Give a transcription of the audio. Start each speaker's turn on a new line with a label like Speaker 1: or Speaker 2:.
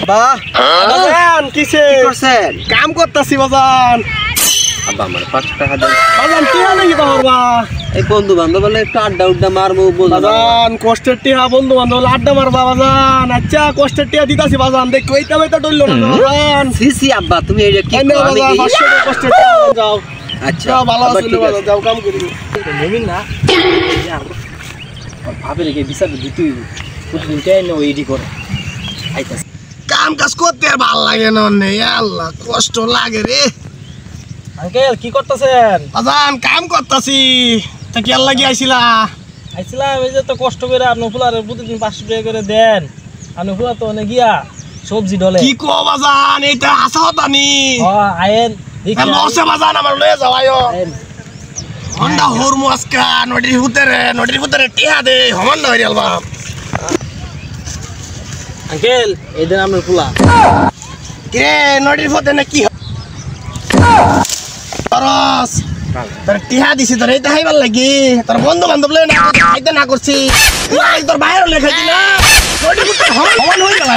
Speaker 1: বাহ বাজান কিসে
Speaker 2: কি করছেন?
Speaker 1: কাম করতেছি বাজান।
Speaker 2: আব্বা আমার 5 টাকা দেন।
Speaker 1: বাজান কি হলো কি বাবা?
Speaker 2: এই বন্ধু বান্ধব বলে একটু আড্ডা উড্ডা মারবো
Speaker 1: বাজান কষ্টের টিহা বন্ধু বান্ধব আড্ডা মারবা বাজান। আচ্ছা কষ্টের টিহা দিতাছি বাজান, দেখ কইতা কইতা ডইল না বাজান।
Speaker 2: সিসি আব্বা তুমি এইটা কি
Speaker 1: এনে
Speaker 2: করো? আমি
Speaker 1: বাজান
Speaker 2: দেখি।
Speaker 1: 500 টাকা কষ্টের টিহা যাও।
Speaker 2: আচ্ছা
Speaker 1: যাও ভালো
Speaker 2: আব্বা,
Speaker 1: আছে
Speaker 2: ঠিক
Speaker 1: বাজান, যাও কাম করি।
Speaker 3: নেমিন না ভাবে রেখে বিচার দিতেই প্রতিদিন চাই না ওই করে আইতাছে।
Speaker 1: কাম কাজ করতে আর ভালো লাগে না নে, আল্লাহ কষ্ট লাগে রে।
Speaker 3: আঙ্কেল কি করতেছেন?
Speaker 1: বাজান কাম করতেছি। তা কি আল্লাহ কি আইছিলা?
Speaker 3: আইছিলাম এই যে তো কষ্ট করে আপনি ফুলার প্রতিদিন 500 টাকা করে দেন, আপনি ফুলা তো অনেক গিয়া সবজি ডলে
Speaker 1: কি কো বাজান, এইটা হাসা হতানি।
Speaker 3: আয়েন
Speaker 1: লসে বাজান আমার লয়ে যাও আয়ো। হন্ডা হরমু আজকা নদীর ভিতরে টিহা দে হমান না হইরাল বাপ।
Speaker 3: আঙ্কেল এই দেন আপনার ফুলা।
Speaker 1: কে নদীর ভিতরে না কি খরচ তোর টিহা দিছি, তোর এইটা খাইবার লাগি। তোর বন্ধু বান্ধব লয়ে না খাইতে না করছি, তোর বাইরে লেখাইছি না নদীর ভিতরে হমান হয়ে গেল।